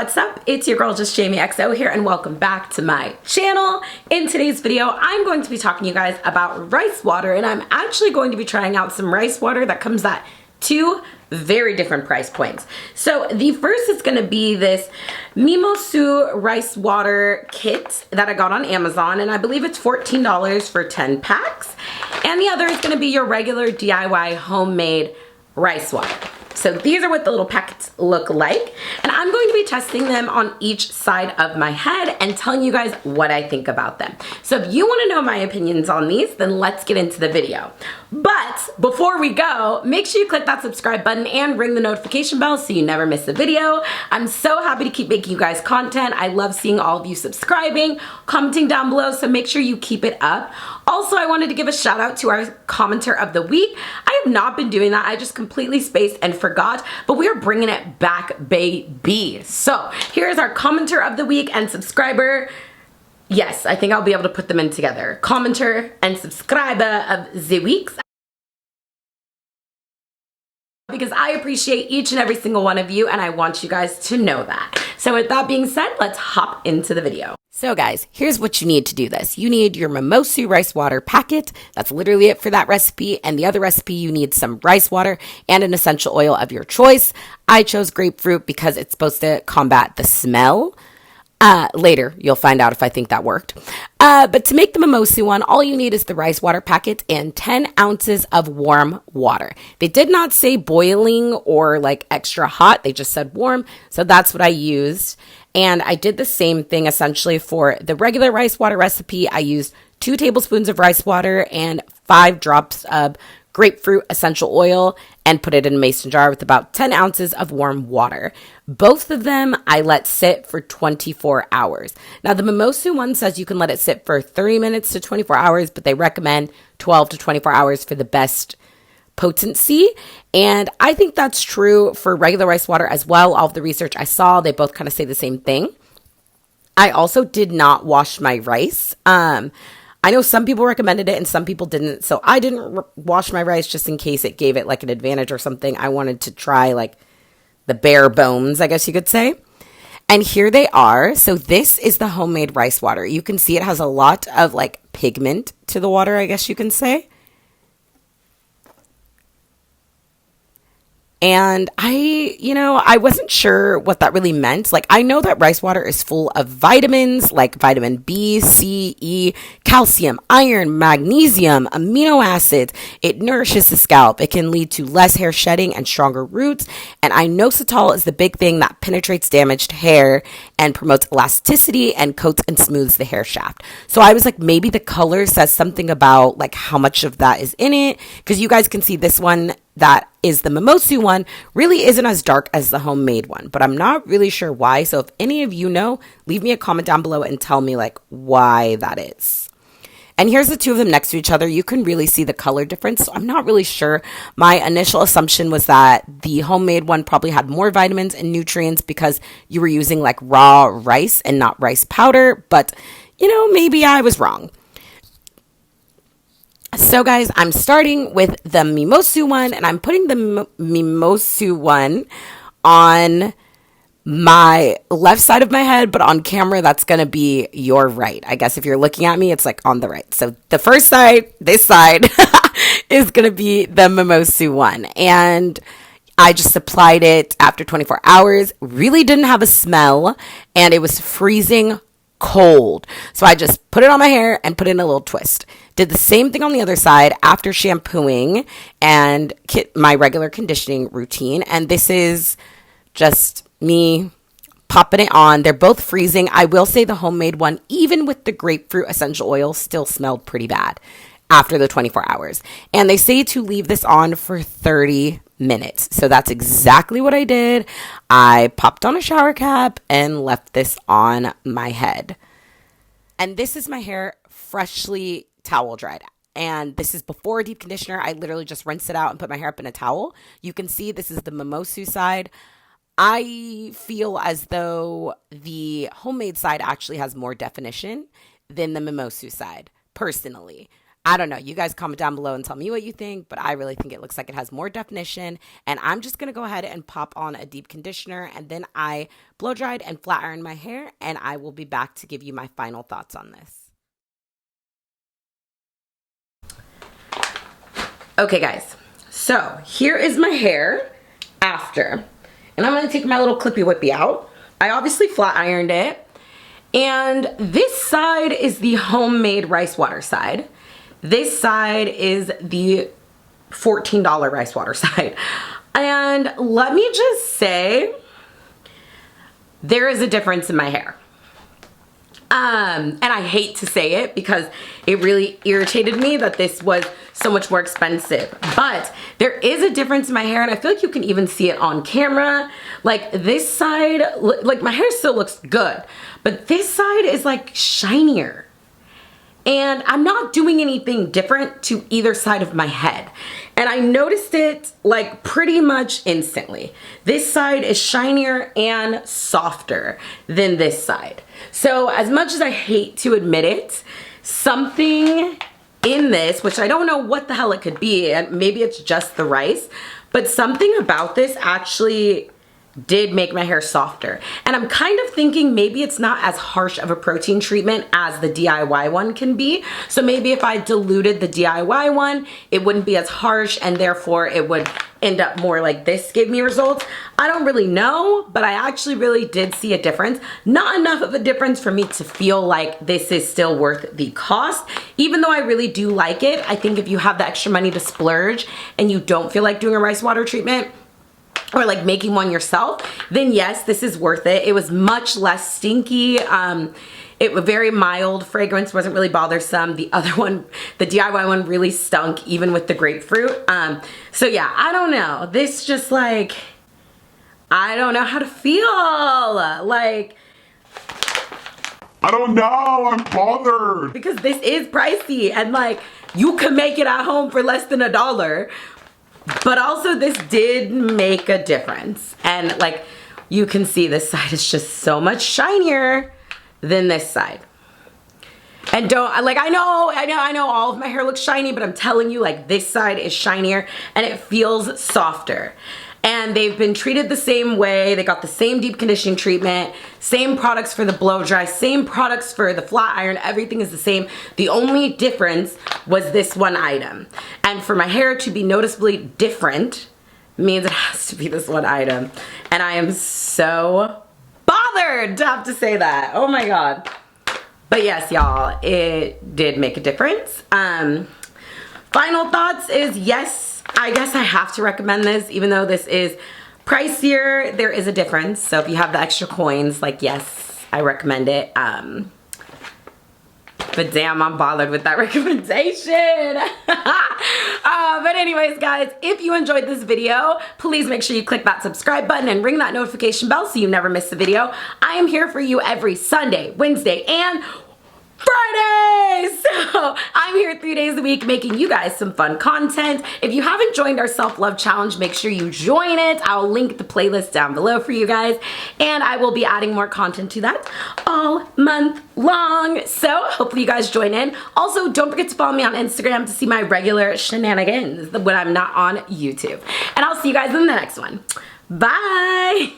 What's up? It's your girl, just Jamie XO here, and welcome back to my channel. In today's video, I'm going to be talking to you guys about rice water, and I'm actually going to be trying out some rice water that comes at two very different price points. So the first is going to be this Mimosu rice water kit that I got on Amazon, and I believe it's $14 for 10 packs. And the other is going to be your regular DIY homemade rice water. So these are what the little packets look like, and I'm going to be testing them on each side of my head and telling you guys what I think about them. So if you want to know my opinions on these, then let's get into the video. But before we go, make sure you click that subscribe button and ring the notification bell so you never miss a video. I'm so happy to keep making you guys content. I love seeing all of you subscribing, commenting down below, so make sure you keep it up. Also, I wanted to give a shout out to our commenter of the week. I have not been doing that. I just completely spaced and forgot, but we are bringing it back, baby. So here's our commenter of the week and subscriber. Yes, I think I'll be able to put them in together. Commenter and subscriber of the week. Because I appreciate each and every single one of you, and I want you guys to know that. So with that being said, let's hop into the video. So guys, here's what you need to do this. You need your Mimosu rice water packet. That's literally it for that recipe. And the other recipe, you need some rice water and an essential oil of your choice. I chose grapefruit because it's supposed to combat the smell. Later, you'll find out if I think that worked. But to make the Mimosu one, all you need is the rice water packet and 10 ounces of warm water. They did not say boiling or like extra hot. They just said warm. So that's what I used. And I did the same thing essentially for the regular rice water recipe. I used 2 tablespoons of rice water and 5 drops of grapefruit essential oil and put it in a mason jar with about 10 ounces of warm water. Both of them I let sit for 24 hours. Now the Mimosu one says you can let it sit for 30 minutes to 24 hours, but they recommend 12 to 24 hours for the best potency. And I think that's true for regular rice water as well. All of the research I saw, they both kind of say the same thing. I also did not wash my rice. I know some people recommended it and some people didn't. So I didn't wash my rice just in case it gave it like an advantage or something. I wanted to try like the bare bones, I guess you could say. And here they are. So this is the homemade rice water. You can see it has a lot of like pigment to the water, I guess you can say. And I wasn't sure what that really meant. Like, I know that rice water is full of vitamins like vitamin B, C, E, calcium, iron, magnesium, amino acids. It nourishes the scalp. It can lead to less hair shedding and stronger roots. And inositol is the big thing that penetrates damaged hair and promotes elasticity and coats and smooths the hair shaft. So I was like, maybe the color says something about like how much of that is in it. Because you guys can see this one that is the Mimosu one really isn't as dark as the homemade one, but I'm not really sure why. So if any of you know, leave me a comment down below and tell me like why that is. And here's the two of them next to each other. You can really see the color difference. So I'm not really sure. My initial assumption was that the homemade one probably had more vitamins and nutrients because you were using like raw rice and not rice powder, but maybe I was wrong. So guys, I'm starting with the Mimosu one, and I'm putting the Mimosu one on my left side of my head, but on camera, that's going to be your right. I guess if you're looking at me, it's like on the right. So the first side, this side, is going to be the Mimosu one. And I just applied it after 24 hours. Really didn't have a smell, and it was freezing cold. So I just put it on my hair and put in a little twist. Did the same thing on the other side after shampooing and my regular conditioning routine. And this is just me popping it on. They're both freezing. I will say the homemade one, even with the grapefruit essential oil, still smelled pretty bad after the 24 hours. And they say to leave this on for 30 minutes. So that's exactly what I did. I popped on a shower cap and left this on my head. And this is my hair freshly towel dried. And this is before a deep conditioner. I literally just rinsed it out and put my hair up in a towel. You can see this is the Mimosu side. I feel as though the homemade side actually has more definition than the Mimosu side, personally. I don't know. You guys comment down below and tell me what you think, but I really think it looks like it has more definition. And I'm just going to go ahead and pop on a deep conditioner, and then I blow dried and flat ironed my hair, and I will be back to give you my final thoughts on this. Okay, guys. So here is my hair after. And I'm going to take my little clippy whippy out. I obviously flat ironed it. And this side is the homemade rice water side. This side is the $14 rice water side. And let me just say, there is a difference in my hair. And I hate to say it because it really irritated me that this was so much more expensive. But there is a difference in my hair, and I feel like you can even see it on camera. Like this side, like my hair still looks good, but this side is like shinier. And I'm not doing anything different to either side of my head. And I noticed it like pretty much instantly. This side is shinier and softer than this side. So as much as I hate to admit it, something in this, which I don't know what the hell it could be, and maybe it's just the rice, but something about this actually did make my hair softer. And I'm kind of thinking maybe it's not as harsh of a protein treatment as the DIY one can be. So maybe if I diluted the DIY one, it wouldn't be as harsh, and therefore it would end up more like this gave me results. I don't really know, but I actually really did see a difference. Not enough of a difference for me to feel like this is still worth the cost. Even though I really do like it, I think if you have the extra money to splurge and you don't feel like doing a rice water treatment, or like making one yourself, then yes, this is worth it. It was much less stinky. It was very mild fragrance, wasn't really bothersome. The other one, the DIY one, really stunk even with the grapefruit. So yeah, I don't know. This just like, I don't know how to feel. Like, I don't know, I'm bothered. Because this is pricey, and like, you can make it at home for less than $1. But also this did make a difference. And like, you can see this side is just so much shinier than this side. And I know all of my hair looks shiny, but I'm telling you, like, this side is shinier and it feels softer. And they've been treated the same way. They got the same deep conditioning treatment, same products for the blow dry, same products for the flat iron. Everything is the same. The only difference was this one item. And for my hair to be noticeably different means it has to be this one item. And I am so bothered to have to say that. Oh my God. But yes, y'all, it did make a difference. Final thoughts is, yes, I guess I have to recommend this, even though this is pricier, there is a difference. So if you have the extra coins, like, yes, I recommend it. But damn, I'm bothered with that recommendation. But anyways, guys, if you enjoyed this video, please make sure you click that subscribe button and ring that notification bell so you never miss a video. I am here for you every Sunday, Wednesday, and Friday! So I'm here 3 days a week making you guys some fun content. If you haven't joined our self-love challenge, make sure you join it. I'll link the playlist down below for you guys, and I will be adding more content to that all month long. So hopefully you guys join in. Also, don't forget to follow me on Instagram to see my regular shenanigans when I'm not on YouTube. And I'll see you guys in the next one. Bye!